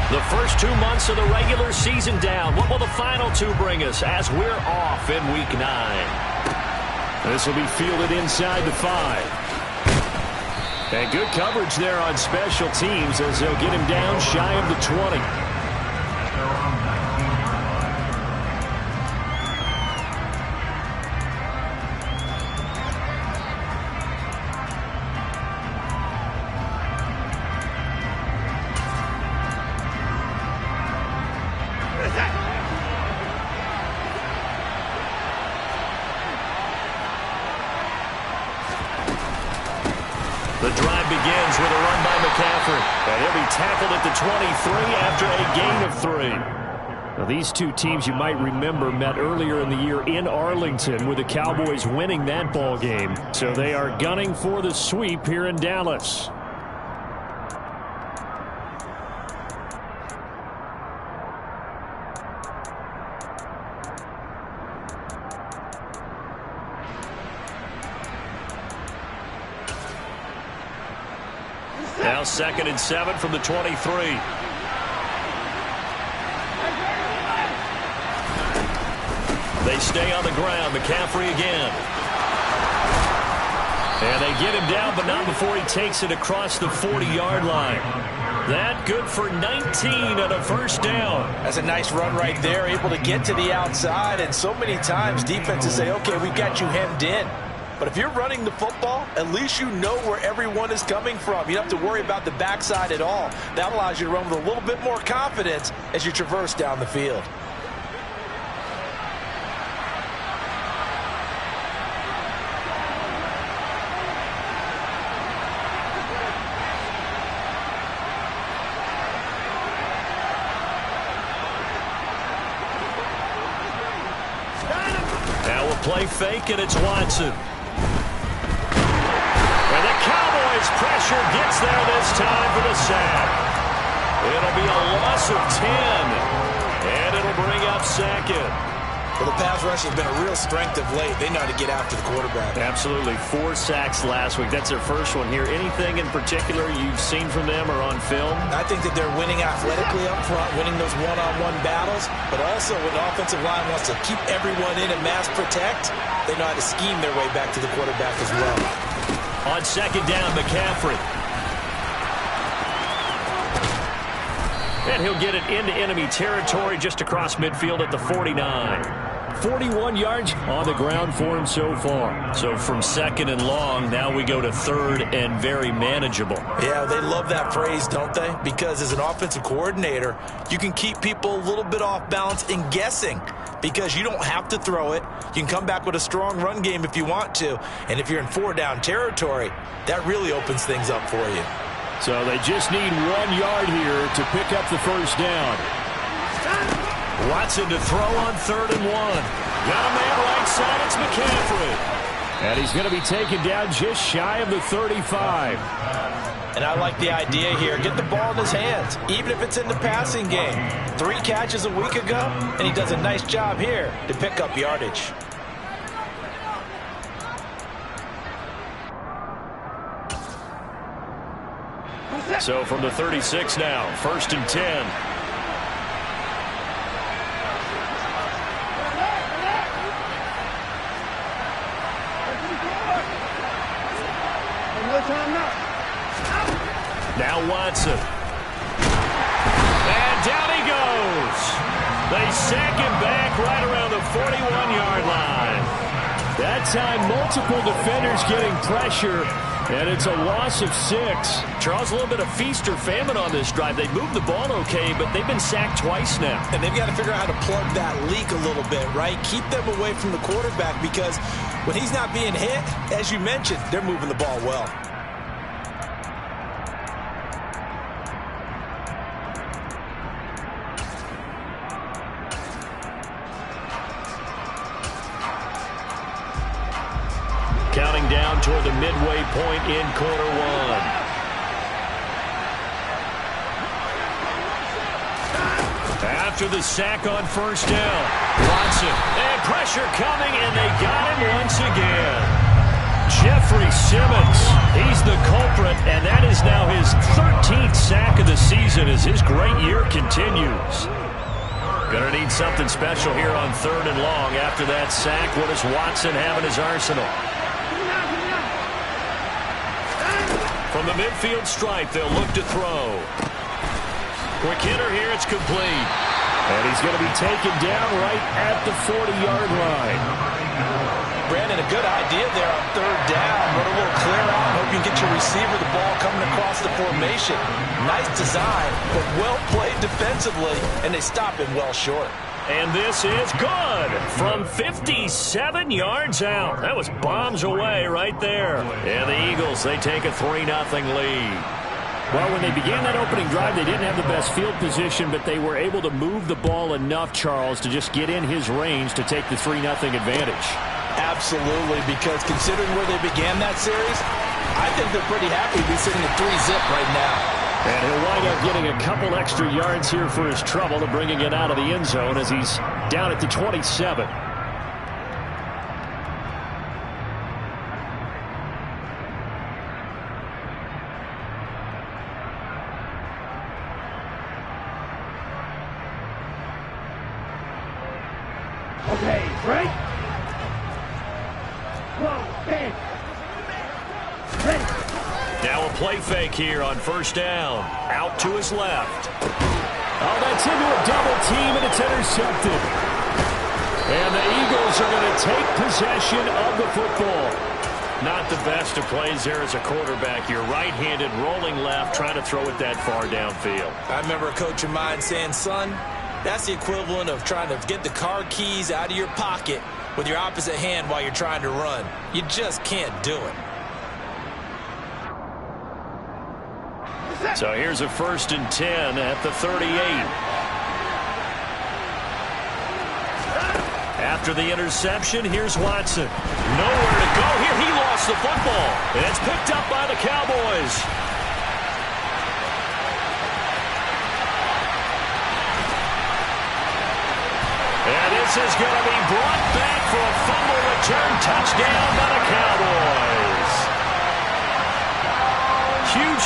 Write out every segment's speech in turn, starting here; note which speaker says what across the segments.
Speaker 1: The first 2 months of the regular season down. What will the final 2 bring us as we're off in Week 9?
Speaker 2: This will be fielded inside the 5. And good coverage there on special teams as they'll get him down shy of the 20.
Speaker 1: The drive begins with a run by McCaffrey. And he'll be tackled at the 23 after a gain of 3.
Speaker 2: Now, these two teams you might remember met earlier in the year in Arlington with the Cowboys winning that ball game. So they are gunning for the sweep here in Dallas.
Speaker 1: Now 2nd and 7 from the 23. They stay on the ground. McCaffrey again. And they get him down, but not before he takes it across the 40-yard line. That good for 19 and a first down.
Speaker 3: That's a nice run right there, able to get to the outside. And so many times defenses say, okay, we've got you hemmed in. But if you're running the football, at least you know where everyone is coming from. You don't have to worry about the backside at all. That allows you to run with a little bit more confidence as you traverse down the field.
Speaker 1: Now we'll play fake, and it's Watson. And the Cowboys' pressure gets there this time for the sack. It'll be a loss of 10, and it'll bring up 2nd.
Speaker 3: Well, the pass rush has been a real strength of late. They know how to get after the quarterback.
Speaker 1: Absolutely. 4 sacks last week. That's their first one here. Anything in particular you've seen from them or on film?
Speaker 3: I think that they're winning athletically up front, winning those one-on-one battles, but also when the offensive line wants to keep everyone in and mass protect, they know how to scheme their way back to the quarterback as well.
Speaker 1: On 2nd down, McCaffrey. And he'll get it into enemy territory just across midfield at the 49.
Speaker 2: 41 yards on the ground for him so far.
Speaker 1: So from 2nd and long, now we go to 3rd and very manageable.
Speaker 3: Yeah, they love that phrase, don't they? Because as an offensive coordinator, you can keep people a little bit off balance and guessing because you don't have to throw it. You can come back with a strong run game if you want to. And if you're in 4-down territory, that really opens things up for you.
Speaker 2: So they just need 1 yard here to pick up the first down.
Speaker 1: Watson to throw on 3rd and 1. Got a man right side. It's McCaffrey.
Speaker 2: And he's going to be taken down just shy of the 35.
Speaker 3: And I like the idea here. Get the ball in his hands, even if it's in the passing game. 3 catches a week ago, and he does a nice job here to pick up yardage.
Speaker 1: So from the 36 now, 1st and 10. Now Watson. And down he goes. They sack him back right around the 41-yard line.
Speaker 2: That time, multiple defenders getting pressure, and it's a loss of 6.
Speaker 1: Charles, a little bit of feast or famine on this drive. They moved the ball okay, but they've been sacked twice now.
Speaker 3: And they've got to figure out how to plug that leak a little bit, right? Keep them away from the quarterback because when he's not being hit, as you mentioned, they're moving the ball well.
Speaker 1: Counting down toward the midway point in quarter 1. After the sack on 1st down, Watson, and pressure coming, and they got him once again. Jeffrey Simmons, he's the culprit, and that is now his 13th sack of the season.
Speaker 2: season as his great year continues. Going to need something special here on 3rd and long. After that sack, what does Watson have in his arsenal? From the midfield stripe, they'll look to throw. Quick hitter here, it's complete. And he's going to be taken down right at the 40-yard line.
Speaker 3: Brandon, a good idea there on 3rd down. Run a little clear out. Hope you can get your receiver the ball coming across the formation. Nice design, but well played defensively, and they stop him well short.
Speaker 2: And this is good from 57 yards out. That was bombs away right there. And the Eagles, they take a 3-0 lead. Well, when they began that opening drive, they didn't have the best field position, but they were able to move the ball enough, Charles, to just get in his range to take the 3-0 advantage.
Speaker 3: Absolutely, because considering where they began that series, I think they're pretty happy to be sitting at 3-zip right now.
Speaker 2: And he'll wind up getting a couple extra yards here for his trouble to bringing it out of the end zone as he's down at the 27.
Speaker 4: Okay, break. Whoa, big. Ready.
Speaker 2: Now a play fake here on 1st down. Out to his left. Oh, that's into a double team, and it's intercepted. And the Eagles are going to take possession of the football. Not the best of plays there as a quarterback. You're right-handed, rolling left, trying to throw it that far downfield.
Speaker 3: I remember a coach of mine saying, son, that's the equivalent of trying to get the car keys out of your pocket with your opposite hand while you're trying to run. You just can't do it.
Speaker 2: So here's a 1st and 10 at the 38. After the interception, here's Watson. Nowhere to go here. He lost the football. And it's picked up by the Cowboys. And this is going to be brought back for a fumble return touchdown by the Cowboys.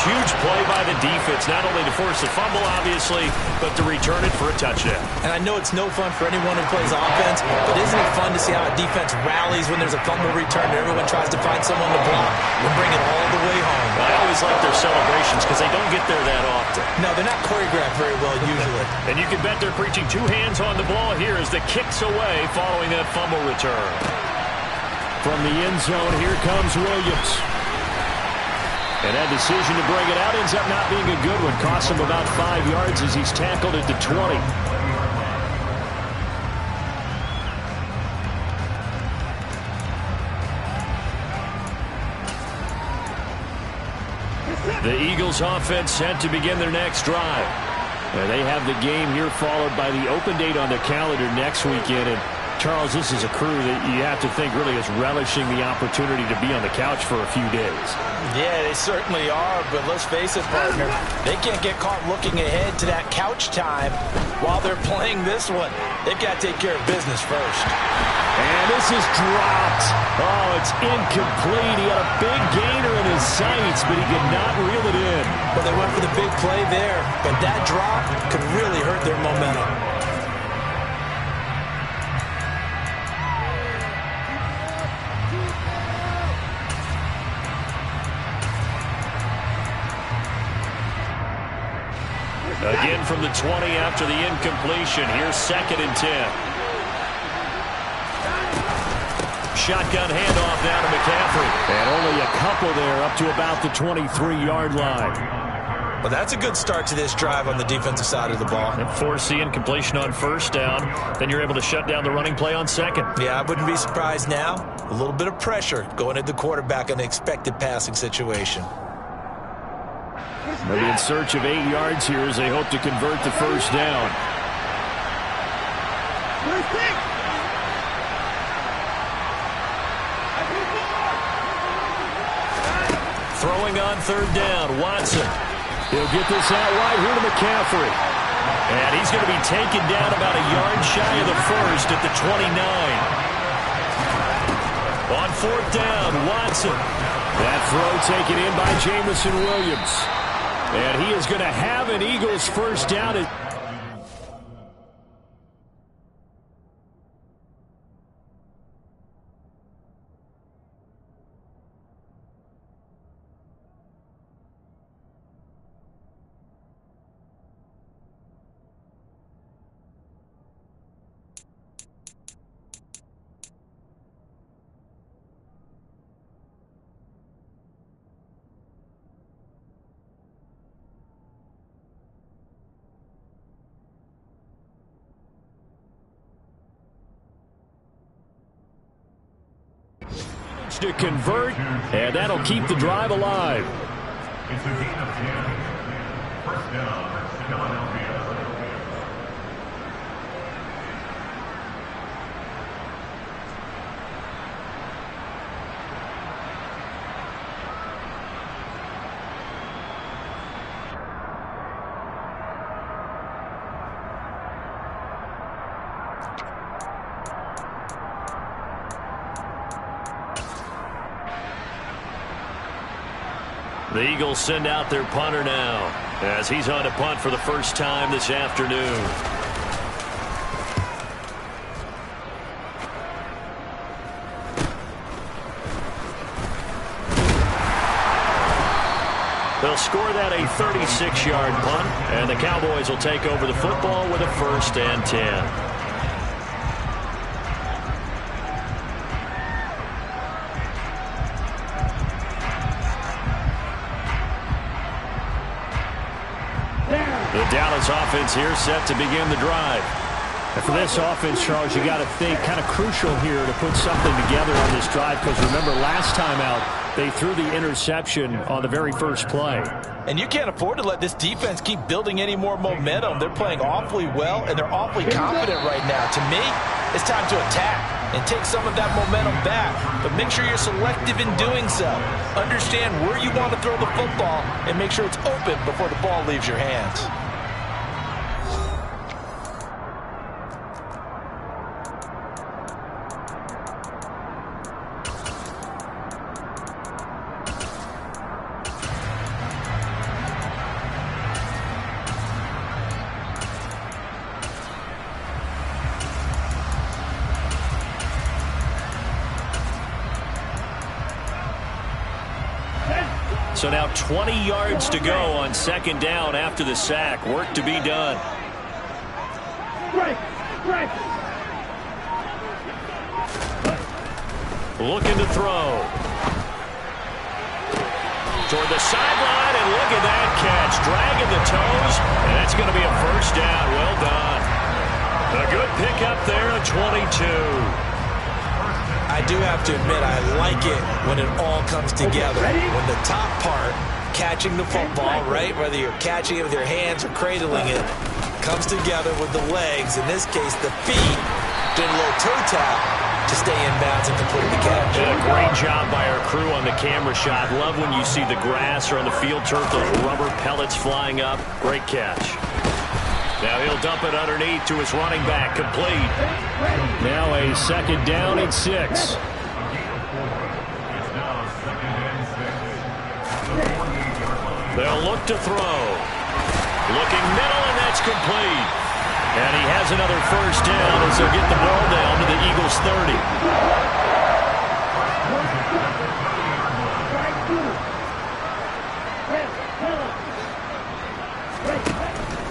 Speaker 2: Huge play by the defense, not only to force the fumble, obviously, but to return it for a touchdown.
Speaker 3: And I know it's no fun for anyone who plays offense, but isn't it fun to see how a defense rallies when there's a fumble return and everyone tries to find someone to block and bring it all the way home?
Speaker 2: I always like their celebrations because they don't get there that often.
Speaker 3: No, they're not choreographed very well usually.
Speaker 2: And you can bet they're preaching 2 hands on the ball here as the kick's away following that fumble return. From the end zone, here comes Williams. And that decision to bring it out ends up not being a good one. Costs him about 5 yards as he's tackled at the 20. The Eagles offense set to begin their next drive. And they have the game here followed by the open date on their calendar next weekend. And Charles, this is a crew that you have to think really is relishing the opportunity to be on the couch for a few days.
Speaker 3: Yeah, they certainly are, but let's face it, partner, they can't get caught looking ahead to that couch time while they're playing this one. They've got to take care of business first.
Speaker 2: And this is dropped. Oh, it's incomplete. He had a big gainer in his sights, but he could not reel it in.
Speaker 3: Well, they went for the big play there, but that drop could really hurt their momentum.
Speaker 2: Again from the 20 after the incompletion. Here's 2nd and 10. Shotgun handoff down to McCaffrey. And only a couple there up to about the 23-yard line.
Speaker 3: Well, that's a good start to this drive on the defensive side of the ball.
Speaker 2: And force the incompletion on 1st down. Then you're able to shut down the running play on 2nd.
Speaker 3: Yeah, I wouldn't be surprised now. A little bit of pressure going at the quarterback in an expected passing situation.
Speaker 2: They'll be in search of 8 yards here as they hope to convert the 1st down. Throwing on 3rd down, Watson. He'll get this out wide here to McCaffrey. And he's going to be taken down about a yard shy of the 1st at the 29. On 4th down, Watson. That throw taken in by Jamison Williams. And he is going to have an Eagles first down. To convert, and that'll keep the drive alive.
Speaker 5: It's a gain of 10. First down, Philadelphia.
Speaker 1: The Eagles send out their punter now as he's on to punt for the first time this afternoon. They'll score that a 36-yard punt, and the Cowboys will take over the football with a 1st and 10. The Dallas offense here set to begin the drive.
Speaker 2: And for this offense, Charles, you got to think kind of crucial here to put something together on this drive, because remember last time out they threw the interception on the very first play.
Speaker 3: And you can't afford to let this defense keep building any more momentum. They're playing awfully well, and they're awfully confident right now. To me, it's time to attack and take some of that momentum back. But make sure you're selective in doing so. Understand where you want to throw the football and make sure it's open before the ball leaves your hands.
Speaker 1: So now 20 yards to go on 2nd down after the sack. Work to be done. Looking to throw. Toward the sideline, and look at that catch. Dragging the toes, and that's going to be a 1st down. Well done. A good pickup there at 22.
Speaker 3: I do have to admit, I like it when it all comes together. When the top part, catching the football, right, whether you're catching it with your hands or cradling it, comes together with the legs. In this case, the feet, doing a little toe tap to stay in bounds and complete the catch.
Speaker 1: And a great job by our crew on the camera shot. Love when you see the grass or on the field turf, those rubber pellets flying up. Great catch. Now he'll dump it underneath to his running back, complete.
Speaker 2: Now a 2nd down and 6.
Speaker 1: They'll look to throw. Looking middle, and that's complete. And he has another 1st down as they'll get the ball down to the Eagles' 30.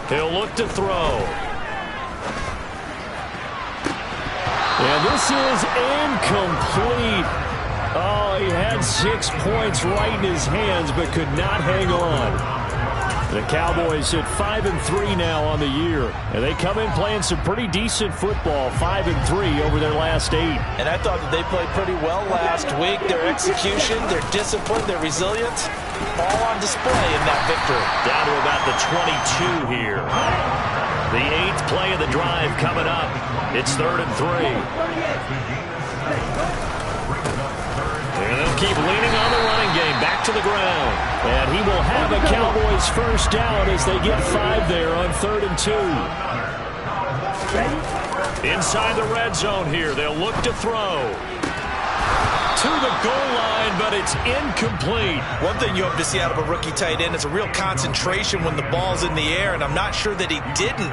Speaker 1: He'll look to throw.
Speaker 2: And this is incomplete. Oh, he had 6 points right in his hands, but could not hang on. The Cowboys hit 5-3 now on the year, and they come in playing some pretty decent football, 5-3 over their last 8.
Speaker 3: And I thought that they played pretty well last week. Their execution, their discipline, their resilience, all on display in that victory.
Speaker 1: Down to about the 22 here. The 8th play of the drive coming up. It's 3rd and 3. And they'll keep leaning on the running game. Back to the ground. And he will have a Cowboys 1st down as they get 5 there on 3rd and 2. Inside the red zone here. They'll look to throw.
Speaker 2: to the goal line, but it's incomplete.
Speaker 3: One thing you hope to see out of a rookie tight end is a real concentration when the ball's in the air, and I'm not sure that he didn't,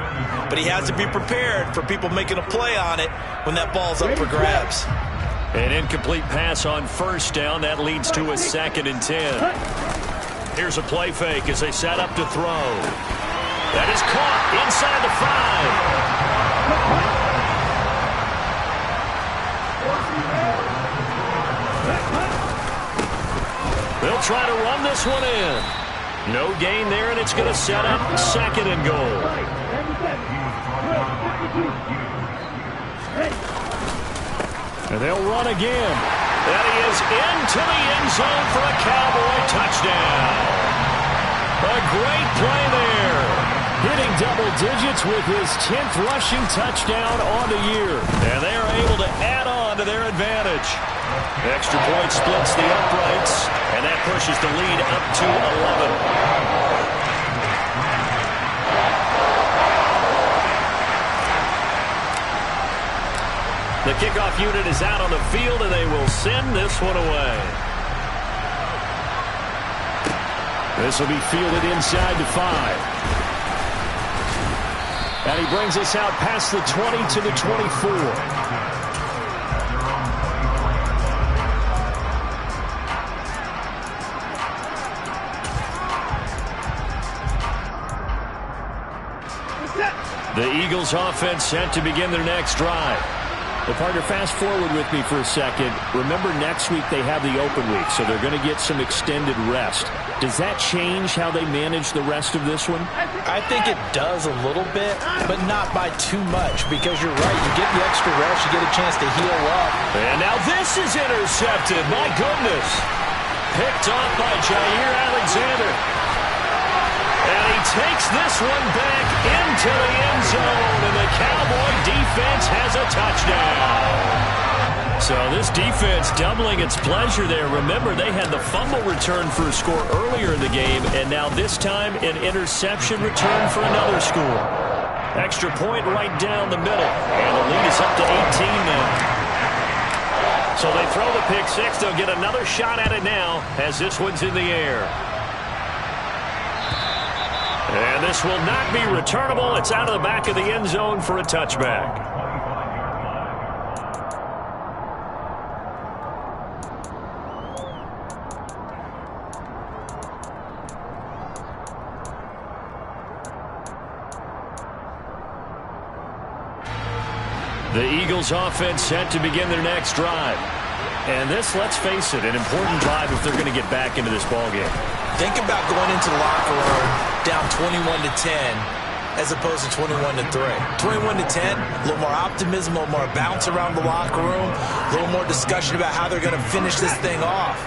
Speaker 3: but he has to be prepared for people making a play on it when that ball's up for grabs.
Speaker 2: An incomplete pass on first down. That leads to a 2nd and 10.
Speaker 1: Here's a play fake as they set up to throw. That is caught inside the 5. They'll try to run this one in. No gain there, and it's going to set up 2nd and goal.
Speaker 2: And they'll run again.
Speaker 1: That he is into the end zone for a Cowboy touchdown. A great play there.
Speaker 2: Hitting double digits with his 10th rushing touchdown on the year.
Speaker 1: And they are able to add on to their advantage. Extra point splits the uprights, and that pushes the lead up to 11. The kickoff unit is out on the field, and they will send this one away.
Speaker 2: This will be fielded inside the 5. And he brings us out past the 20 to the 24.
Speaker 1: The Eagles offense set to begin their next drive.
Speaker 2: Well, partner, fast forward with me for a second. Remember, next week they have the open week, so they're going to get some extended rest. Does that change how they manage the rest of this one?
Speaker 3: I think it does a little bit, but not by too much, because you're right. You get the extra rest, you get a chance to heal up.
Speaker 1: And now this is intercepted. My goodness. Picked off by Jair Alexander. And he takes this one back into the end zone, and the Cowboy defense has a touchdown. So this defense doubling its pleasure there. Remember, they had the fumble return for a score earlier in the game, and now this time an interception return for another score. Extra point right down the middle, and the lead is up to 18 now. So they throw the pick six. They'll get another shot at it now as this one's in the air. And this will not be returnable. It's out of the back of the end zone for a touchback. The Eagles offense set to begin their next drive. And this, let's face it, an important drive if they're going to get back into this ballgame.
Speaker 3: Think about going into the locker room down 21-10 as opposed to 21-3. 21-10, a little more optimism, a little more bounce around the locker room, a little more discussion about how they're going to finish this thing off.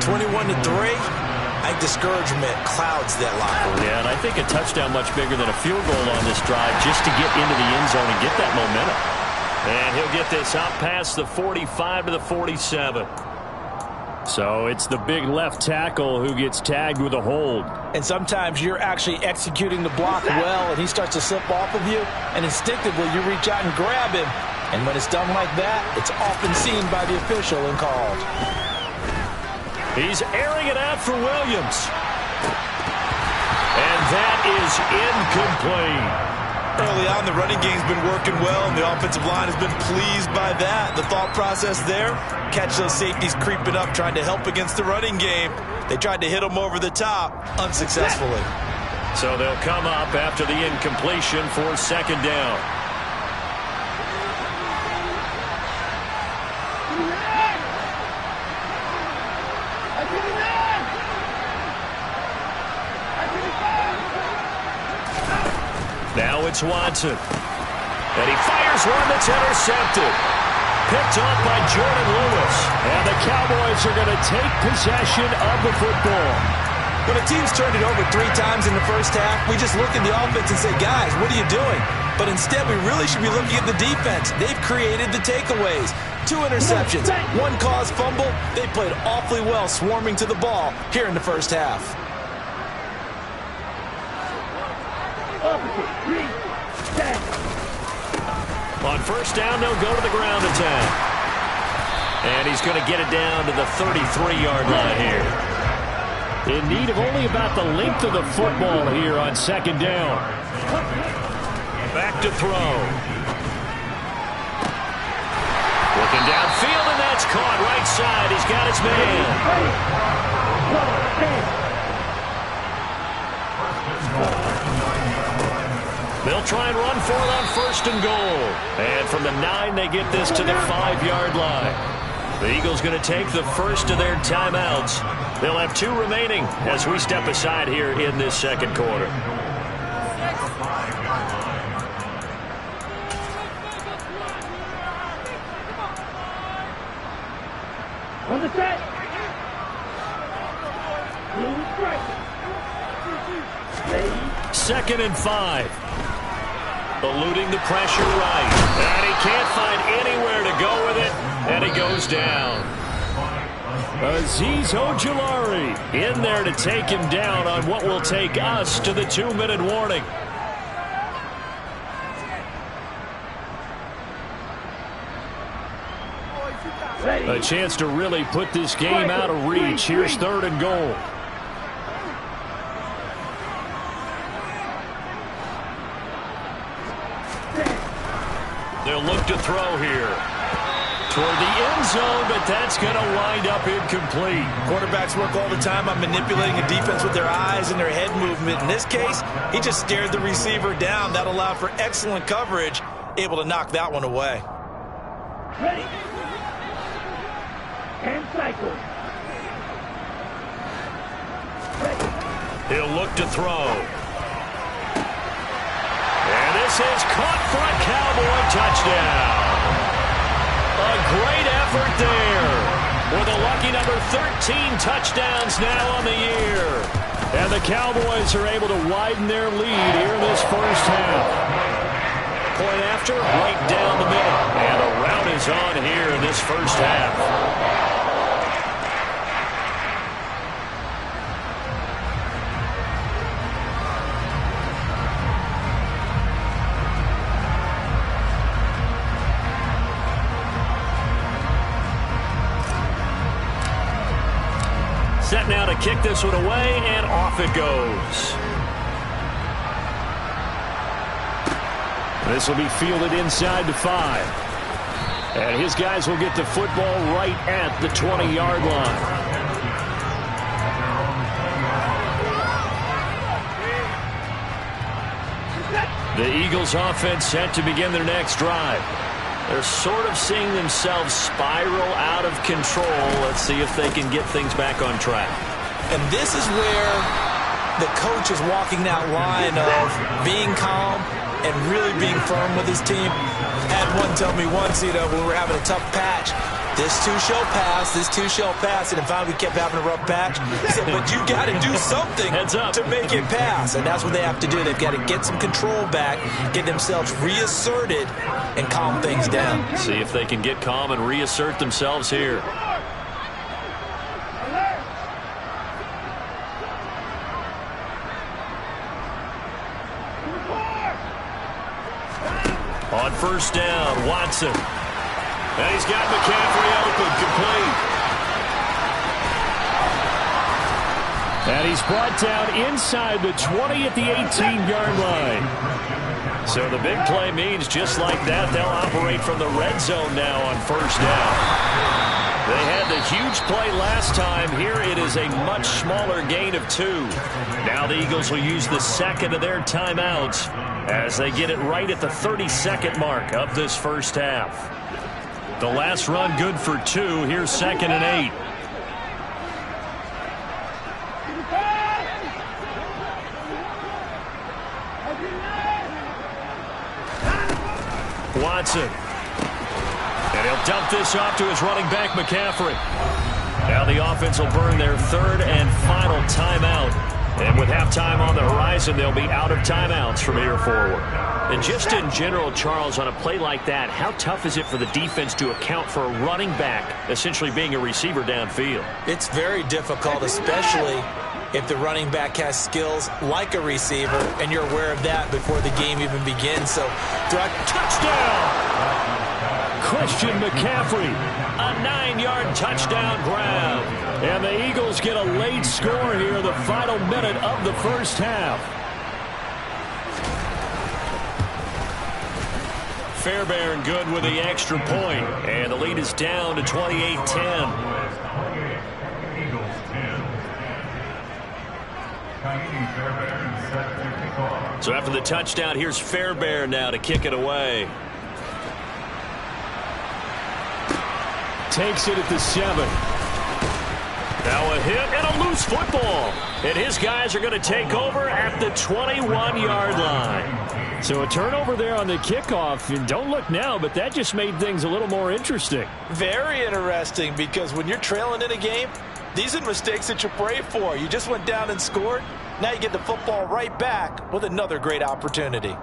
Speaker 3: 21-3, I think discouragement clouds that locker room.
Speaker 1: Yeah, and I think a touchdown much bigger than a field goal on this drive just to get into the end zone and get that momentum. And he'll get this out past the 45 to the 47.
Speaker 2: So it's the big left tackle who gets tagged with a hold.
Speaker 3: And sometimes you're actually executing the block well, and he starts to slip off of you, and instinctively you reach out and grab him. And when it's done like that, it's often seen by the official and called.
Speaker 1: He's airing it out for Williams. And that is incomplete.
Speaker 3: Early on, the running game's been working well, and the offensive line has been pleased by that. The thought process there, catch those safeties creeping up, trying to help against the running game. They tried to hit them over the top, unsuccessfully.
Speaker 1: So they'll come up after the incompletion for second down. Now it's Watson. And he fires one that's intercepted. Picked off by Jordan Lewis.
Speaker 2: And the Cowboys are going to take possession of the football.
Speaker 3: When a team's turned it over 3 times in the first half, we just look at the offense and say, guys, what are you doing? But instead, we really should be looking at the defense. They've created the takeaways. 2 interceptions, 1 caused fumble. They played awfully well swarming to the ball here in the first half.
Speaker 1: On first down, they'll go to the ground attack. And he's going to get it down to the 33-yard line here.
Speaker 2: In need of only about the length of the football here on second down.
Speaker 1: Back to throw. Looking downfield, and that's caught right side. He's got his man. They'll try and run for it on first and goal. And from the 9, they get this to the 5-yard line. The Eagles going to take the first of their timeouts. They'll have 2 remaining as we step aside here in this second quarter.
Speaker 4: On the set.
Speaker 1: Second and 5. Eluding the pressure right. And he can't find anywhere to go with it. And he goes down.
Speaker 2: Azeez Ojulari in there to take him down on what will take us to the 2-minute warning. A chance to really put this game out of reach. Here's third and goal.
Speaker 1: They'll look to throw here. Toward the end zone, but that's going to wind up incomplete.
Speaker 3: Quarterbacks work all the time on manipulating a defense with their eyes and their head movement. In this case, he just stared the receiver down. That allowed for excellent coverage, able to knock that one away.
Speaker 4: Ready. And cycle. Ready.
Speaker 1: He'll look to throw. And this is caught for a Cowboy touchdown. A great effort there with a lucky number 13 touchdowns now on the year.
Speaker 2: And the Cowboys are able to widen their lead here in this first half.
Speaker 1: Point after, right down the middle. And the rout is on here in this first half. Set now to kick this one away, and off it goes.
Speaker 2: This will be fielded inside the 5. And his guys will get the football right at the 20-yard line.
Speaker 1: The Eagles offense set to begin their next drive. They're sort of seeing themselves spiral out of control. Let's see if they can get things back on track.
Speaker 3: And this is where the coach is walking that line of being calm and really being firm with his team. I had one tell me once, when we were having a tough patch, this too shall pass, this too shall pass. And finally we kept having a rough patch. He said, but you got to do something to make it pass. And that's what they have to do. They've got to get some control back, get themselves reasserted, and calm things down.
Speaker 1: See if they can get calm and reassert themselves here. On first down, Watson. And he's got McCaffrey open, complete.
Speaker 2: And he's brought down inside the 20 at the 18-yard line.
Speaker 1: So the big play means just like that, they'll operate from the red zone now on first down. They had the huge play last time. Here it is a much smaller gain of 2. Now the Eagles will use the second of their timeouts as they get it right at the 32nd mark of this first half. The last run good for 2. Here's second and 8. Watson. And he'll dump this off to his running back, McCaffrey. Now the offense will burn their third and final timeout. And with halftime on the horizon, they'll be out of timeouts from here forward. And just in general, Charles, on a play like that, how tough is it for the defense to account for a running back essentially being a receiver downfield?
Speaker 3: It's very difficult, especially if the running back has skills like a receiver, and you're aware of that before the game even begins. So,
Speaker 2: touchdown! Christian McCaffrey.
Speaker 1: A 9-yard touchdown grab.
Speaker 2: And the Eagles get a late score here, the final minute of the first half.
Speaker 1: Fairbairn good with the extra point. And the lead is down to 28-10. So after the touchdown, here's Fairbairn now to kick it away.
Speaker 2: Takes it at the 7.
Speaker 1: Now a hit and a loose football. And his guys are going to take over at the 21-yard line.
Speaker 2: So a turnover there on the kickoff. And don't look now, but that just made things a little more interesting.
Speaker 3: Very interesting, because when you're trailing in a game, these are mistakes that you pray for. You just went down and scored. Now you get the football right back with another great opportunity.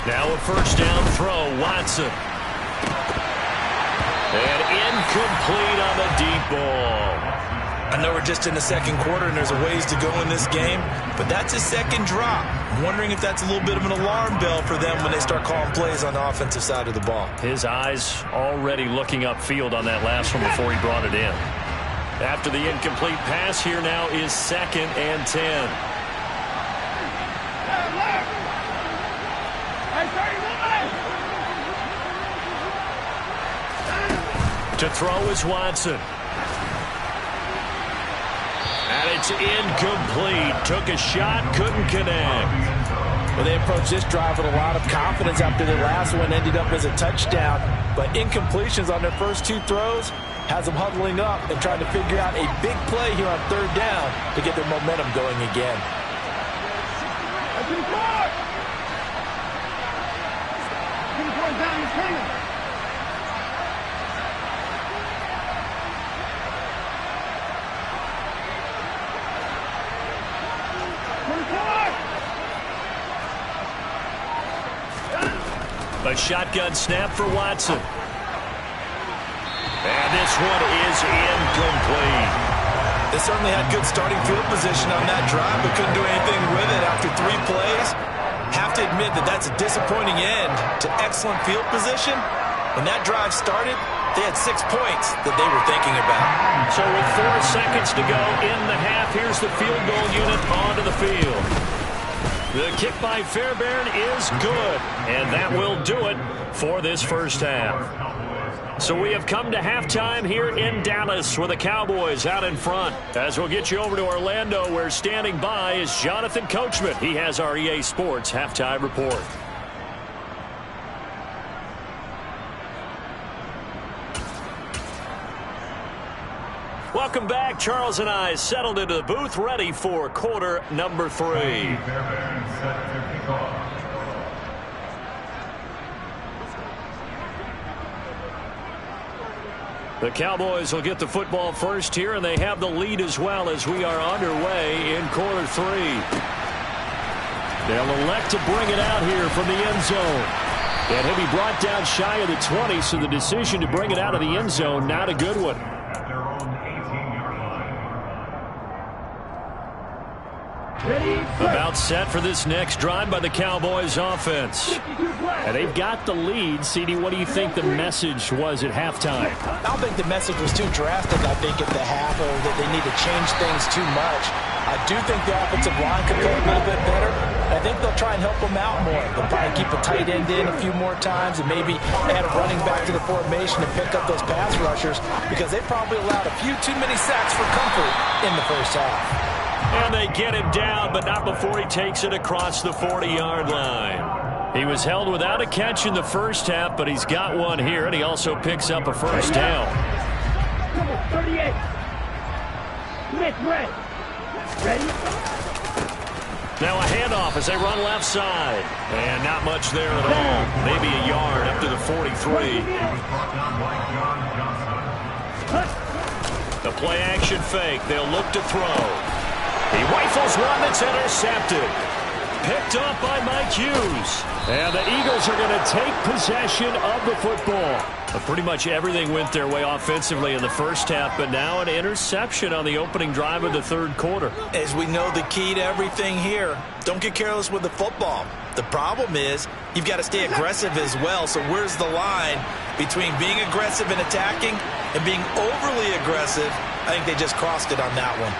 Speaker 1: Now a first down throw, Watson. And incomplete on the deep ball.
Speaker 3: I know we're just in the second quarter and there's a ways to go in this game, but that's a second drop. I'm wondering if that's a little bit of an alarm bell for them when they start calling plays on the offensive side of the ball.
Speaker 1: His eyes already looking upfield on that last one before he brought it in. After the incomplete pass, here now is 2nd and 10. To throw is Watson. And it's incomplete. Took a shot, couldn't connect.
Speaker 3: Well, they approached this drive with a lot of confidence after their last one ended up as a touchdown. But incompletions on their first 2 throws has them huddling up and trying to figure out a big play here on 3rd down to get their momentum going again.
Speaker 1: A shotgun snap for Watson. And this one is incomplete.
Speaker 3: They certainly had good starting field position on that drive, but couldn't do anything with it after 3 plays. Have to admit that that's a disappointing end to excellent field position. When that drive started, they had 6 points that they were thinking about.
Speaker 1: So with 4 seconds to go in the half, here's the field goal unit onto the field. The kick by Fairbairn is good, and that will do it for this first half. So we have come to halftime here in Dallas with the Cowboys out in front. As we'll get you over to Orlando, where standing by is Jonathan Coachman. He has our EA Sports halftime report. Welcome back. Charles and I settled into the booth, ready for quarter number 3. The Cowboys will get the football first here, and they have the lead as well as we are underway in quarter 3. They'll elect to bring it out here from the end zone. And he'll be brought down shy of the 20, so the decision to bring it out of the end zone, not a good one. About set for this next drive by the Cowboys offense.
Speaker 2: And they've got the lead. CD, what do you think the message was at halftime?
Speaker 3: I don't think the message was too drastic, I think, at the half, or that they need to change things too much. I do think the offensive line could play a little bit better. I think they'll try and help them out more. They'll probably keep a tight end in a few more times and maybe add a running back to the formation and pick up those pass rushers, because they probably allowed a few too many sacks for comfort in the first half.
Speaker 1: And they get him down, but not before he takes it across the 40-yard line. He was held without a catch in the first half, but he's got one here, and he also picks up a first down.
Speaker 4: Come on, 38. Smith, red. Ready?
Speaker 1: Now a handoff as they run left side. And not much there at all. Maybe a yard up to the 43. The play-action fake. They'll look to throw. He rifles one that's intercepted.
Speaker 2: picked off by Mike Hughes. And the Eagles are going to take possession of the football.
Speaker 1: Pretty much everything went their way offensively in the first half, but now an interception on the opening drive of the third quarter.
Speaker 3: As we know, the key to everything here, don't get careless with the football. The problem is you've got to stay aggressive as well. So where's the line between being aggressive and attacking and being overly aggressive? I think they just crossed it on that one.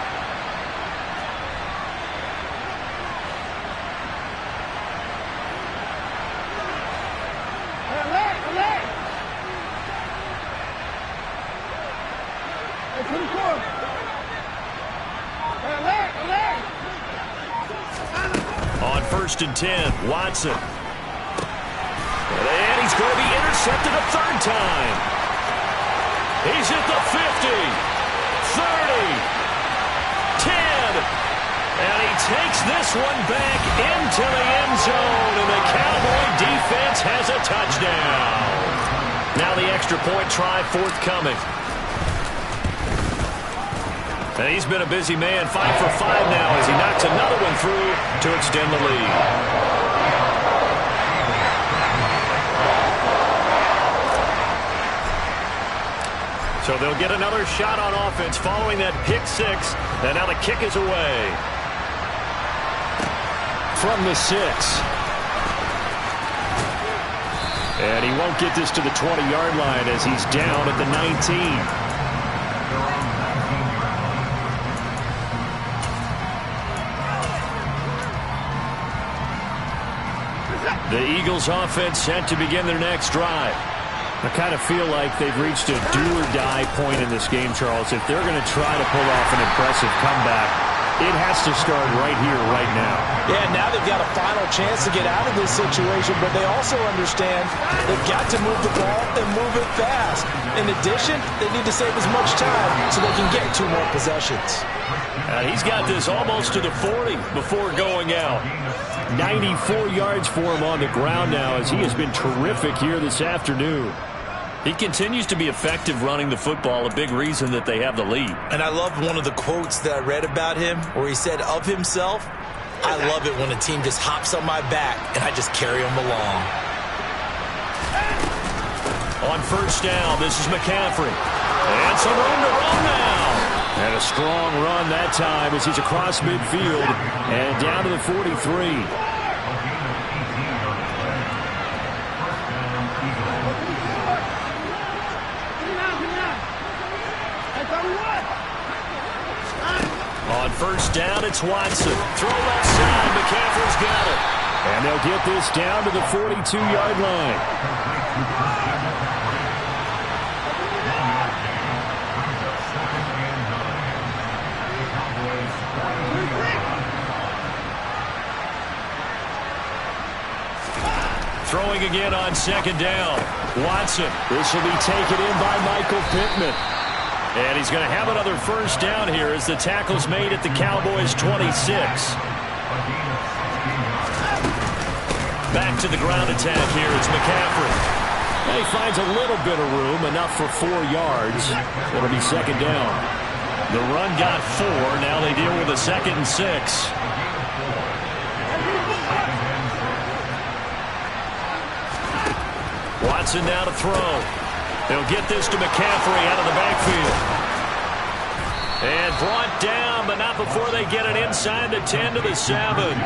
Speaker 1: On 1st and 10, Watson. And he's going to be intercepted a third time. He's at the 50, 30, 10. And he takes this one back into the end zone. And the Cowboy defense has a touchdown. Now the extra point try forthcoming. And he's been a busy man, 5 for 5 now as he knocks another one through to extend the lead. So they'll get another shot on offense following that pick 6, and now the kick is away.
Speaker 2: From the 6. And he won't get this to the 20-yard line as he's down at the 19.
Speaker 1: The Eagles offense set to begin their next drive.
Speaker 2: I kind of feel like they've reached a do-or-die point in this game, Charles. If they're going to try to pull off an impressive comeback, it has to start right here, right now.
Speaker 3: Yeah, now they've got a final chance to get out of this situation, but they also understand they've got to move the ball and move it fast. In addition, they need to save as much time so they can get 2 more possessions.
Speaker 1: He's got this almost to the 40 before going out.
Speaker 2: 94 yards for him on the ground now as he has been terrific here this afternoon.
Speaker 1: He continues to be effective running the football, a big reason that they have the lead.
Speaker 3: And I loved one of the quotes that I read about him where he said of himself, I love it when a team just hops on my back and I just carry them along.
Speaker 1: On 1st down, this is McCaffrey. And some room to run now.
Speaker 2: And a strong run that time as he's across midfield and down to the 43.
Speaker 1: On 1st down, it's Watson. Throw left side. McCaffrey's got it.
Speaker 2: And they'll get this down to the 42-yard line.
Speaker 1: Throwing again on 2nd down. Watson.
Speaker 2: This will be taken in by Michael Pittman.
Speaker 1: And he's going to have another 1st down here as the tackle's made at the Cowboys' 26. Back to the ground attack here. It's McCaffrey.
Speaker 2: And he finds a little bit of room, enough for 4 yards. It'll be 2nd down.
Speaker 1: The run got 4. Now they deal with a 2nd and 6. Watson now to throw. They'll get this to McCaffrey out of the backfield. And brought down, but not before they get it inside the 10 to the 7.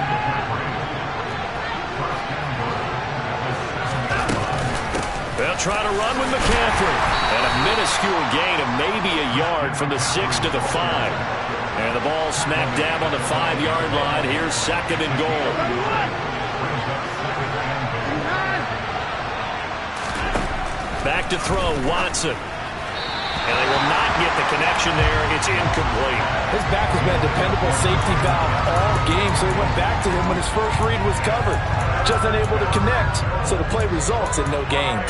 Speaker 1: They'll try to run with McCaffrey. And a minuscule gain of maybe a yard from the 6 to the 5. And the ball smack dab on the 5-yard line. Here's 2nd and goal. Back to throw, Watson. And they will not get the connection there. It's incomplete.
Speaker 3: His back has been a dependable safety valve all game, so he went back to him when his first read was covered. Just unable to connect, so the play results in no gain.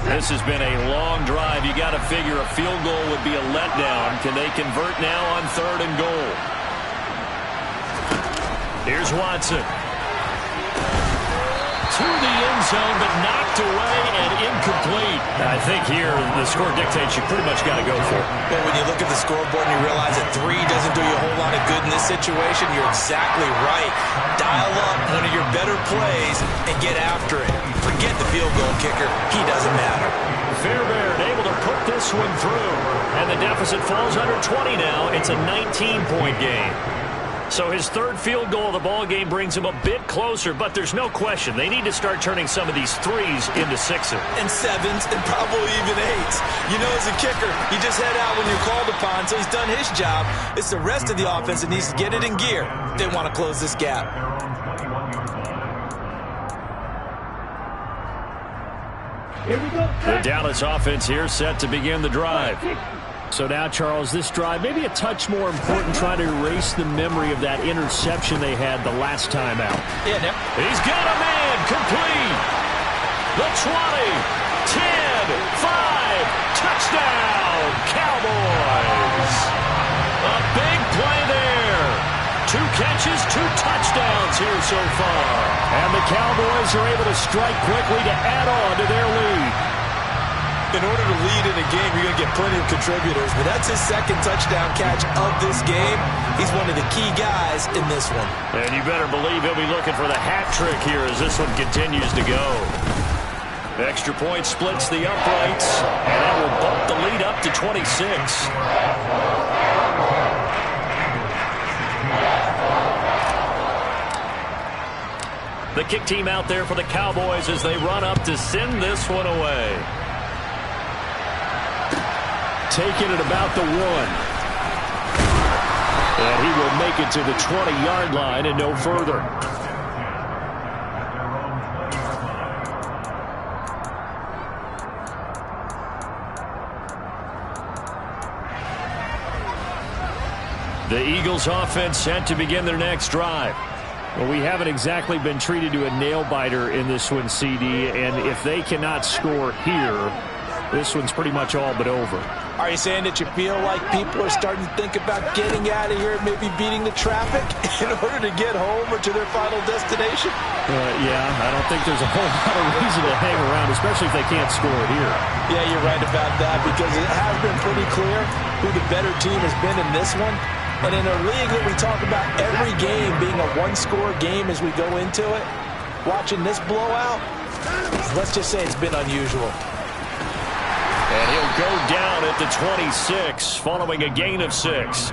Speaker 1: This has been a long drive. You got to figure a field goal would be a letdown. Can they convert now on 3rd and goal? Here's Watson.
Speaker 2: to the end zone, but knocked away and incomplete.
Speaker 1: I think here the score dictates you pretty much got to go for it.
Speaker 3: Well, when you look at the scoreboard and you realize that 3 doesn't do you a whole lot of good in this situation, you're exactly right. Dial up one of your better plays and get after it. Forget the field goal kicker. He doesn't matter.
Speaker 2: Fairbairn able to put this one through.
Speaker 1: And the deficit falls under 20 now. It's a 19-point game. So his third field goal of the ball game brings him a bit closer, but there's no question they need to start turning some of these threes into sixes.
Speaker 3: And 7s and probably even 8s. You know, as a kicker, you just head out when you're called upon, so he's done his job. It's the rest of the offense that needs to get it in gear. They want to close this gap.
Speaker 4: Here we go.
Speaker 2: The Dallas offense here set to begin the drive. So now, Charles, this drive maybe a touch more important, trying to erase the memory of that interception they had the last time out.
Speaker 3: Yeah,
Speaker 1: He's got a man complete. The 20, 10, 5, touchdown, Cowboys. A big play there. 2 catches, 2 touchdowns here so far.
Speaker 2: And the Cowboys are able to strike quickly to add on to their lead.
Speaker 3: In order to lead in a game, you're going to get plenty of contributors, but that's his second touchdown catch of this game. He's one of the key guys in this one.
Speaker 1: And you better believe he'll be looking for the hat trick here as this one continues to go. Extra point splits the uprights, and that will bump the lead up to 26. The kick team out there for the Cowboys as they run up to send this one away.
Speaker 2: Taking it about the 1. And he will make it to the 20-yard line and no further. The Eagles offense set to begin their next drive. Well, we haven't exactly been treated to a nail-biter in this one, CD, and if they cannot score here, this one's pretty much all but over.
Speaker 3: Are you saying that you feel like people are starting to think about getting out of here and maybe beating the traffic in order to get home or to their final destination?
Speaker 2: Yeah, I don't think there's a whole lot of reason to hang around, especially if they can't score here.
Speaker 3: Yeah, you're right about that because it has been pretty clear who the better team has been in this one. And in a league that we talk about every game being a one-score game as we go into it, watching this blowout, let's just say it's been unusual.
Speaker 1: And he'll go down at the 26 following a gain of 6.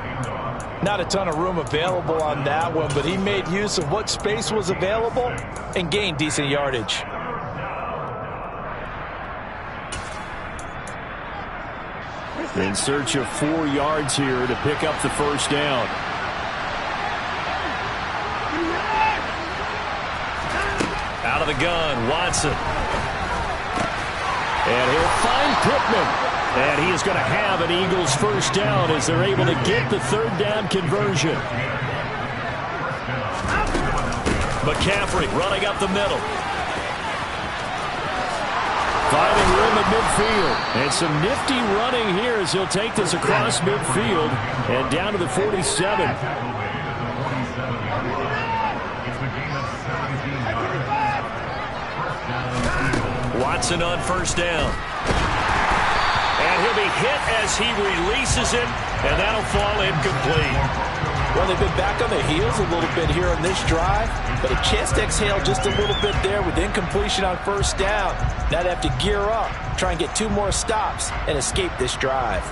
Speaker 3: Not a ton of room available on that one, but he made use of what space was available and gained decent yardage.
Speaker 2: In search of 4 yards here to pick up the first down.
Speaker 1: Out of the gun, Watson.
Speaker 2: And he'll find Pittman. And he is going to have an Eagles first down as they're able to get the third down conversion.
Speaker 1: McCaffrey running up the middle.
Speaker 2: Finding room at midfield. And some nifty running here as he'll take this across midfield and down to the 47.
Speaker 1: Watson on first down. And he'll be hit as he releases it, and that'll fall incomplete.
Speaker 3: Well, they've been back on their heels a little bit here on this drive, but a chance to exhale just a little bit there with incompletion on first down. Now they have to gear up, try and get 2 more stops, and escape this drive.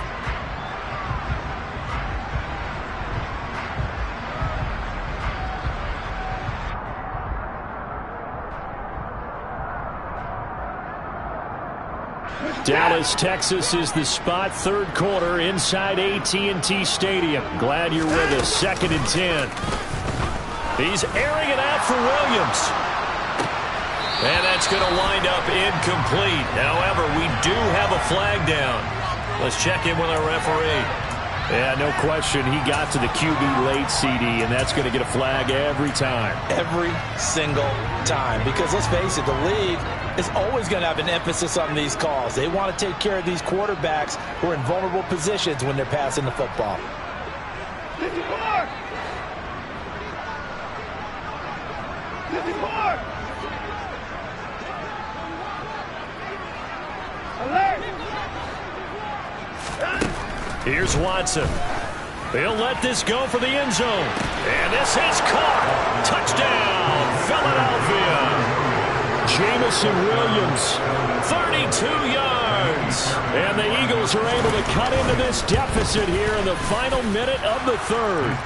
Speaker 2: Dallas, Texas is the spot. Third quarter inside AT&T Stadium. Glad you're with us. 2nd and 10.
Speaker 1: He's airing it out for Williams. And that's going to wind up incomplete. However, we do have a flag down. Let's check in with our referee.
Speaker 2: Yeah, no question. He got to the QB late, CD, and that's going to get a flag every time.
Speaker 3: Every single time. Because let's face it, the league is always going to have an emphasis on these calls. They want to take care of these quarterbacks who are in vulnerable positions when they're passing the football.
Speaker 4: 54! 54!
Speaker 2: Here's Watson. He'll let this go for the end zone. And this is caught. Touchdown, Philadelphia. Jamison Williams, 32 yards. And the Eagles are able to cut into this deficit here in the final minute of the third.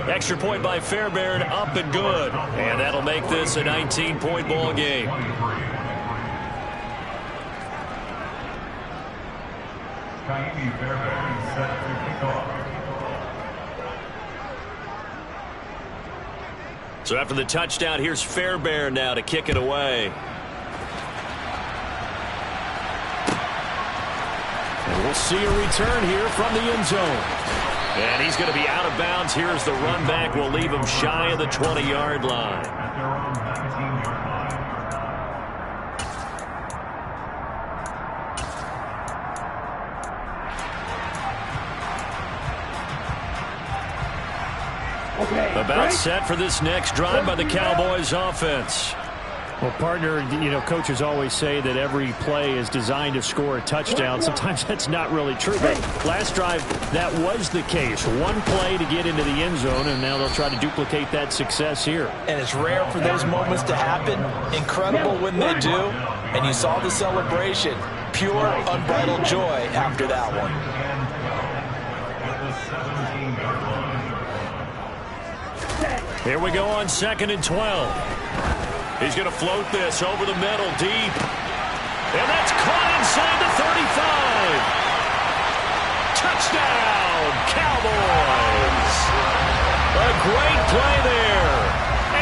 Speaker 1: Extra point by Fairbairn, up and good. And that'll make this a 19-point ball game. So after the touchdown, here's Fairbairn now to kick it away.
Speaker 2: And we'll see a return here from the end zone.
Speaker 1: And he's going to be out of bounds. Here's the run back. Will leave him shy of the 20-yard line. About set for this next drive by the Cowboys offense.
Speaker 2: Well, partner, coaches always say that every play is designed to score a touchdown. Sometimes that's not really true, but last drive, that was the case. One play to get into the end zone, and now they'll try to duplicate that success here.
Speaker 3: And it's rare for those moments to happen. Incredible when they do. And you saw the celebration. Pure, unbridled joy after that one.
Speaker 2: Here we go on 2nd and 12.
Speaker 1: He's going to float this over the middle, deep. And that's caught inside the 35. Touchdown, Cowboys. A great play there.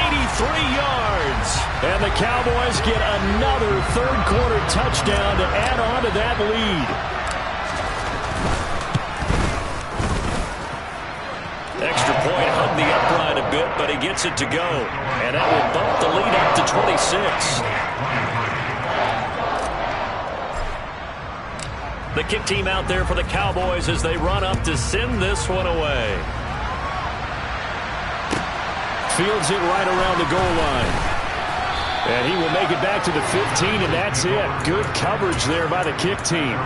Speaker 1: 83 yards.
Speaker 2: And the Cowboys get another third-quarter touchdown to add on to that lead.
Speaker 1: Extra point hung the upright a bit, but he gets it to go. And that will bump the lead up to 26. The kick team out there for the Cowboys as they run up to send this one away.
Speaker 2: Fields it right around the goal line. And he will make it back to the 15, and that's it. Good coverage there by the kick team.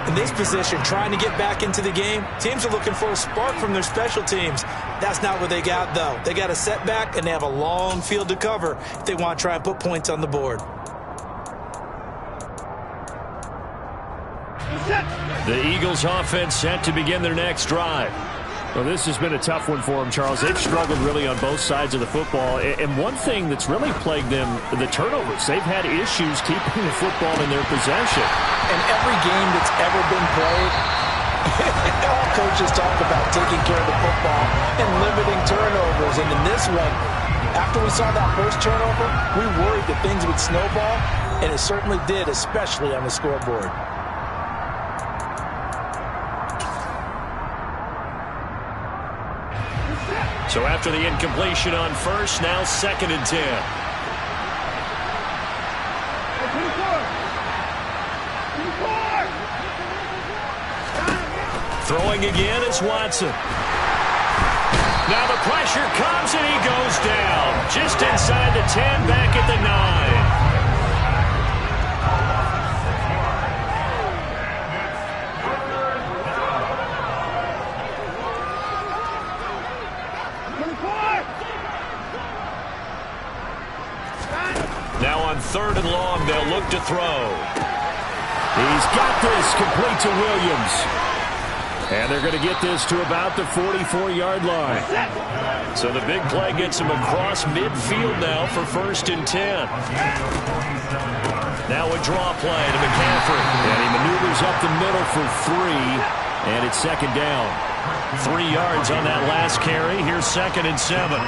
Speaker 3: In this position, trying to get back into the game, teams are looking for a spark from their special teams. That's not what they got, though. They got a setback, and they have a long field to cover if they want to try and put points on the board.
Speaker 1: The Eagles offense set to begin their next drive.
Speaker 2: Well, this has been a tough one for them, Charles. They've struggled really on both sides of the football. And one thing that's really plagued them, the turnovers. They've had issues keeping the football in their possession.
Speaker 3: In every game that's ever been played, all coaches talk about taking care of the football and limiting turnovers. And in this one, after we saw that first turnover, we worried that things would snowball, and it certainly did, especially on the scoreboard.
Speaker 1: So after the incompletion on first, now 2nd and 10. Throwing again is Watson. Now the pressure comes and he goes down. Just inside the 10, back at the 9. Now on 3rd and long, they'll look to throw.
Speaker 2: He's got this complete to Williams. And they're going to get this to about the 44-yard line.
Speaker 1: So the big play gets him across midfield now for 1st and 10. Now a draw play to McCaffrey.
Speaker 2: And he maneuvers up the middle for 3. And it's 2nd down.
Speaker 1: 3 yards on that last carry. Here's 2nd and 7.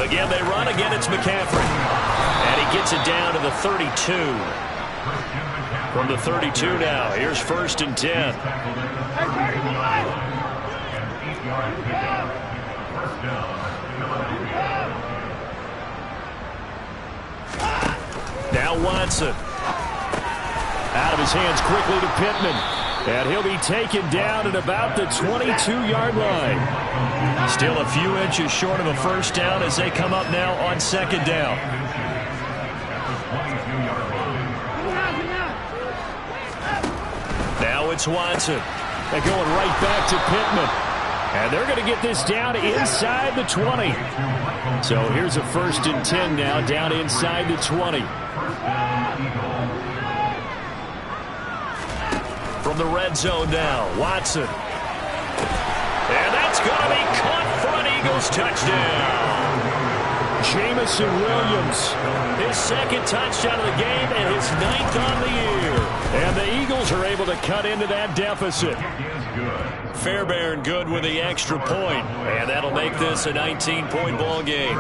Speaker 1: Again, they run. Again, it's McCaffrey. And he gets it down to the 32. From the 32 now. Here's 1st and 10. Now Watson. Out of his hands quickly to Pittman.
Speaker 2: And he'll be taken down at about the 22-yard line.
Speaker 1: Still a few inches short of a first down as they come up now on second down. Now it's Watson.
Speaker 2: They're going right back to Pittman. And they're going to get this down inside the 20. So here's a 1st and 10 now, down inside the 20.
Speaker 1: From the red zone now, Watson. And that's going to be caught for an Eagles touchdown.
Speaker 2: Jamison Williams.
Speaker 1: His 2nd touchdown of the game and his 9th on the year.
Speaker 2: And the Eagles are able to cut into that deficit.
Speaker 1: Fairbairn good with the extra point. And that'll make this a 19-point ball game.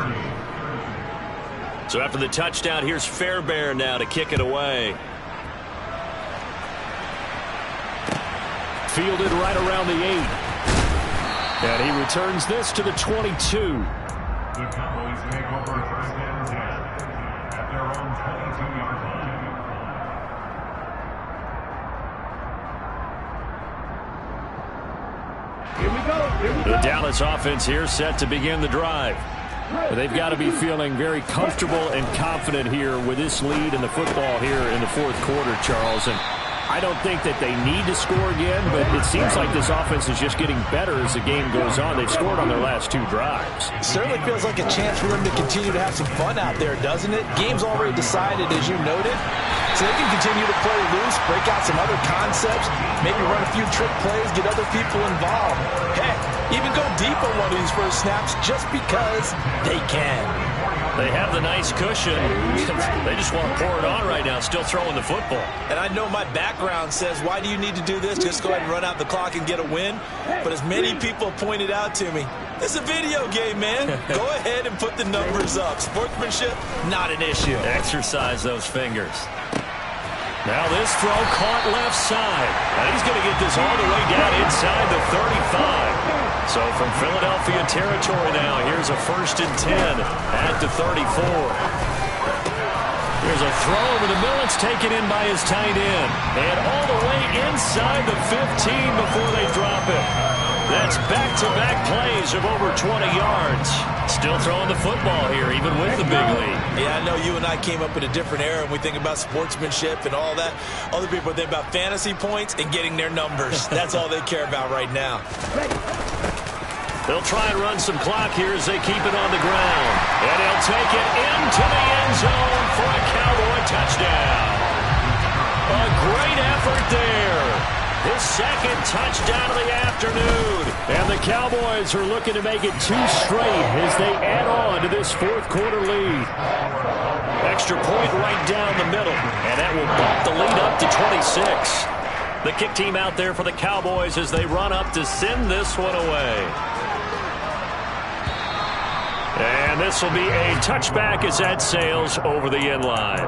Speaker 1: So after the touchdown, here's Fairbairn now to kick it away.
Speaker 2: Fielded right around the 8. And he returns this to the 22.
Speaker 5: The Cowboys take over 1st and 10 at their own 22-yard line.
Speaker 4: Here we go.
Speaker 2: The Dallas offense here set to begin the drive. They've got to be feeling very comfortable and confident here with this lead in the football here in the 4th quarter, Charles. And I don't think that they need to score again, but it seems like this offense is just getting better as the game goes on. They've scored on their last 2 drives.
Speaker 3: It certainly feels like a chance for them to continue to have some fun out there, doesn't it? Game's already decided, as you noted. So they can continue to play loose, break out some other concepts, maybe run a few trick plays, get other people involved. Heck, even go deep on one of these first snaps just because they can.
Speaker 1: They have the nice cushion. They just want to pour it on right now, still throwing the football.
Speaker 3: And I know my background says, why do you need to do this? Just go ahead and run out the clock and get a win. But as many people pointed out to me, it's a video game, man. Go ahead and put the numbers up. Sportsmanship, not an issue.
Speaker 1: Exercise those fingers. Now this throw caught left side. And he's going to get this all the way down inside the 35. So from Philadelphia territory now, here's a 1st and 10 at the 34. Here's a throw over the middle. It's taken in by his tight end. And all the way inside the 15 before they drop it. That's back-to-back plays of over 20 yards. Still throwing the football here, even with the big lead.
Speaker 3: Yeah, I know you and I came up in a different era, and we think about sportsmanship and all that. Other people think about fantasy points and getting their numbers. That's all they care about right now.
Speaker 1: They'll try and run some clock here as they keep it on the ground. And he'll take it into the end zone for a Cowboy touchdown. A great effort there. His 2nd touchdown of the afternoon.
Speaker 2: And the Cowboys are looking to make it 2 straight as they add on to this 4th quarter lead.
Speaker 1: Extra point right down the middle. And that will bump the lead up to 26. The kick team out there for the Cowboys as they run up to send this one away. And this will be a touchback as that sails over the end line.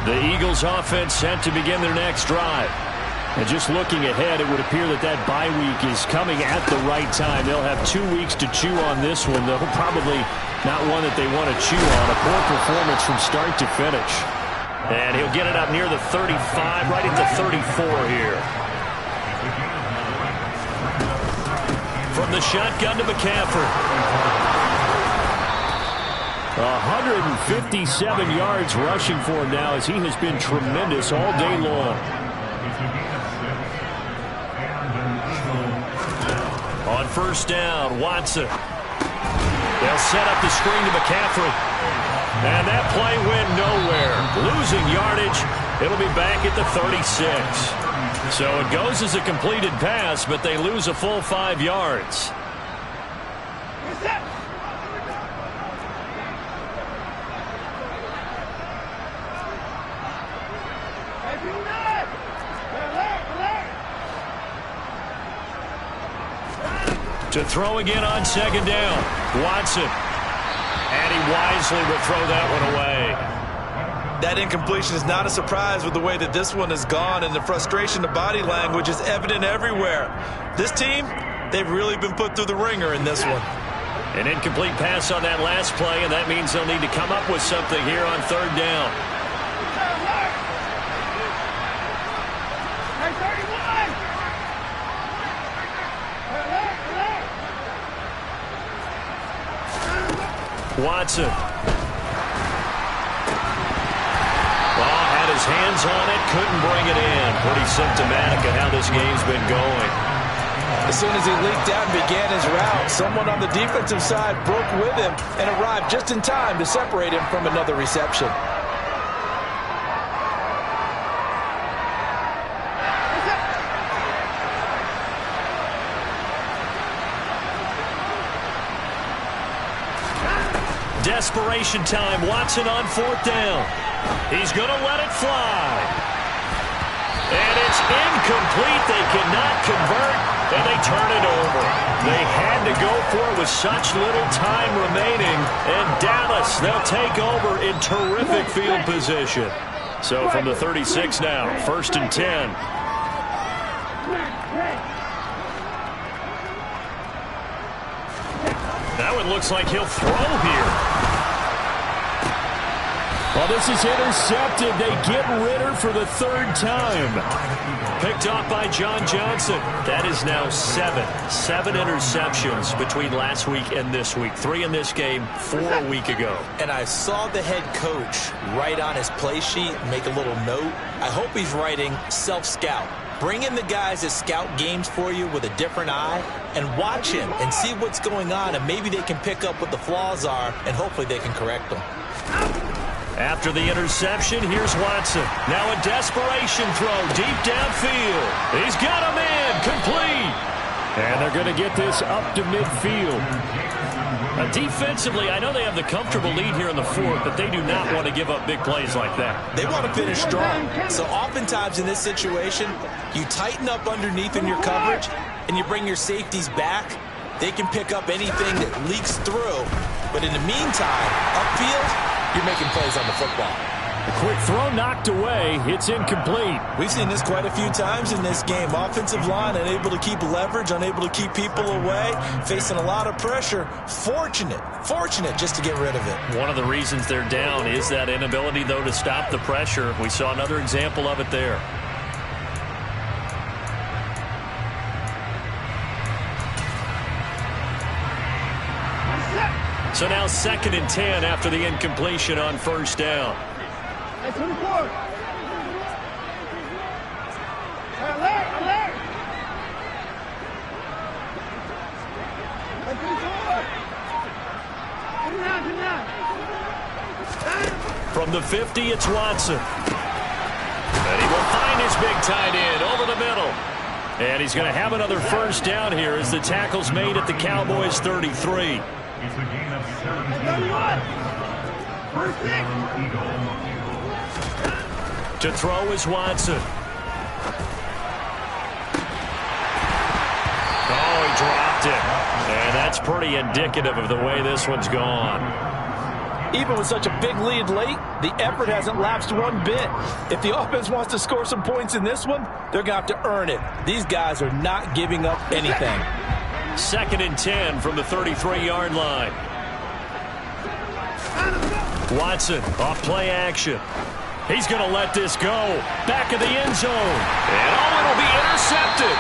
Speaker 2: The Eagles offense set to begin their next drive. And just looking ahead, it would appear that that bye week is coming at the right time. They'll have 2 weeks to chew on this one, though probably not one that they want to chew on. A poor performance from start to finish.
Speaker 1: And he'll get it up near the 35, right at the 34 here. From the shotgun to McCaffrey.
Speaker 2: 157 yards rushing for him now as he has been tremendous all day long.
Speaker 1: On 1st down, Watson. They'll set up the screen to McCaffrey. And that play went nowhere. Losing yardage. It'll be back at the 36. So it goes as a completed pass, but they lose a full 5 yards. To throw again on 2nd down. Watson. And he wisely would throw that one away.
Speaker 3: That incompletion is not a surprise with the way that this one has gone, and the frustration, the body language is evident everywhere. This team, they've really been put through the ringer in this one.
Speaker 1: An incomplete pass on that last play, and that means they'll need to come up with something here on third down. Watson. Well, had his hands on it, couldn't bring it in. Pretty symptomatic of how this game's been going.
Speaker 3: As soon as he leaked out and began his route, someone on the defensive side broke with him and arrived just in time to separate him from another reception.
Speaker 1: Desperation time. Watson on fourth down. He's going to let it fly. And it's incomplete. They cannot convert, and they turn it over. They had to go for it with such little time remaining. And Dallas, they'll take over in terrific field position. So from the 36 now, 1st and 10. That one looks like he'll throw here.
Speaker 2: Well, this is intercepted. They get Ritter for the third time.
Speaker 1: Picked off by John Johnson. That is now 7 interceptions between last week and this week. 3 in this game, 4 a week ago.
Speaker 3: And I saw the head coach write on his play sheet, make a little note. I hope he's writing self-scout. Bring in the guys that scout games for you with a different eye and watch him and see what's going on, and maybe they can pick up what the flaws are, and hopefully they can correct them.
Speaker 1: After the interception, here's Watson. Now a desperation throw deep downfield. He's got a man complete.
Speaker 2: And they're going to get this up to midfield.
Speaker 1: Defensively, I know they have the comfortable lead here in the fourth, but they do not want to give up big plays like that.
Speaker 3: They want to finish strong. So oftentimes in this situation, you tighten up underneath in your coverage, and you bring your safeties back. They can pick up anything that leaks through. But in the meantime, upfield, you're making plays on the football.
Speaker 2: A quick throw knocked away. It's incomplete.
Speaker 3: We've seen this quite a few times in this game. Offensive line unable to keep leverage, unable to keep people away, facing a lot of pressure. Fortunate just to get rid of it.
Speaker 1: One of the reasons they're down is that inability, though, to stop the pressure. We saw another example of it there. So now 2nd and 10 after the incompletion on first down.
Speaker 4: That's 24. Alert!
Speaker 1: From the 50, it's Watson. And he will find his big tight end over the middle. And he's going to have another first down here as the tackle's made at the Cowboys' 33.
Speaker 5: It's a gain of 7.
Speaker 1: To throw is Watson. Oh, he dropped it. And that's pretty indicative of the way this one's gone.
Speaker 3: Even with such a big lead late, the effort hasn't lapsed one bit. If the offense wants to score some points in this one, they're going to have to earn it. These guys are not giving up anything.
Speaker 1: 2nd and 10 from the 33-yard line. Watson off play action. He's going to let this go. Back of the end zone. And it'll be intercepted.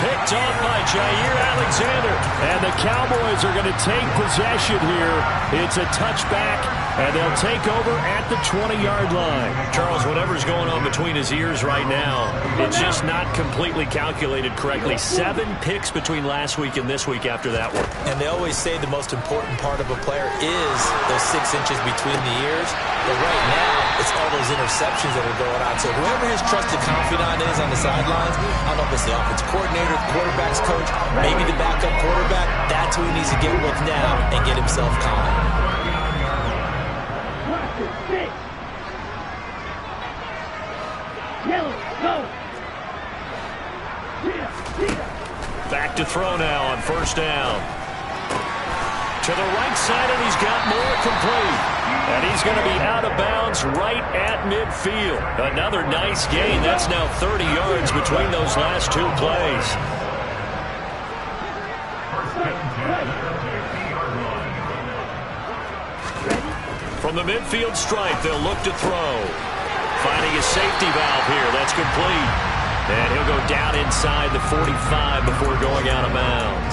Speaker 1: Picked off by Jair Alexander.
Speaker 2: And the Cowboys are going to take possession here. It's a touchback, and they'll take over at the 20-yard line.
Speaker 1: Charles, whatever's going on between his ears right now, it's just not completely calculated correctly. 7 picks between last week and this week after that one.
Speaker 3: And they always say the most important part of a player is those 6 inches between the ears. But right now, it's all those interceptions that are going on. So whoever his trusted confidant is on the sidelines, I don't know if it's the offensive coordinator, the quarterback's coach, maybe the backup quarterback, that's who he needs to get with now and get himself calm.
Speaker 1: Back to throw now on first down. To the right side, and he's got more complete. And he's going to be out of bounds right at midfield. Another nice gain. That's now 30 yards between those last 2 plays. From the midfield stripe, they'll look to throw. Finding a safety valve here. That's complete. And he'll go down inside the 45 before going out of bounds.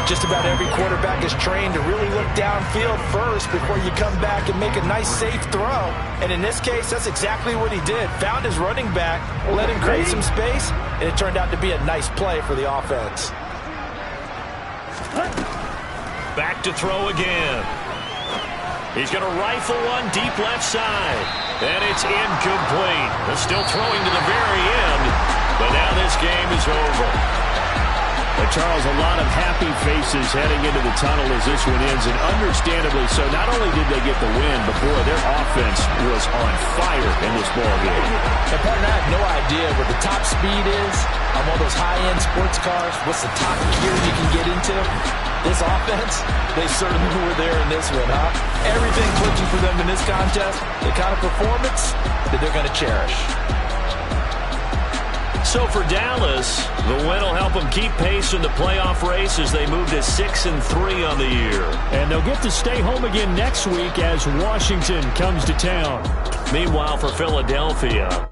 Speaker 3: Just about every quarterback is trained to really look downfield first before you come back and make a nice, safe throw. And in this case, that's exactly what he did. Found his running back, let him create some space, and it turned out to be a nice play for the offense.
Speaker 1: Back to throw again. He's going to rifle one deep left side. And it's incomplete. They're still throwing to the very end. But now this game is over.
Speaker 2: But Charles, a lot of happy faces heading into the tunnel as this one ends, and understandably so. Not only did they get the win, but boy, their offense was on fire in this ball game.
Speaker 3: And partner, I have no idea what the top speed is on one of those high-end sports cars. What's the top gear you can get into? This offense, they certainly were there in this one, huh? Everything clicking for them in this contest, the kind of performance that they're going to cherish.
Speaker 1: So for Dallas, the win will help them keep pace in the playoff race as they move to 6-3 on the year.
Speaker 2: And they'll get to stay home again next week as Washington comes to town.
Speaker 1: Meanwhile, for Philadelphia,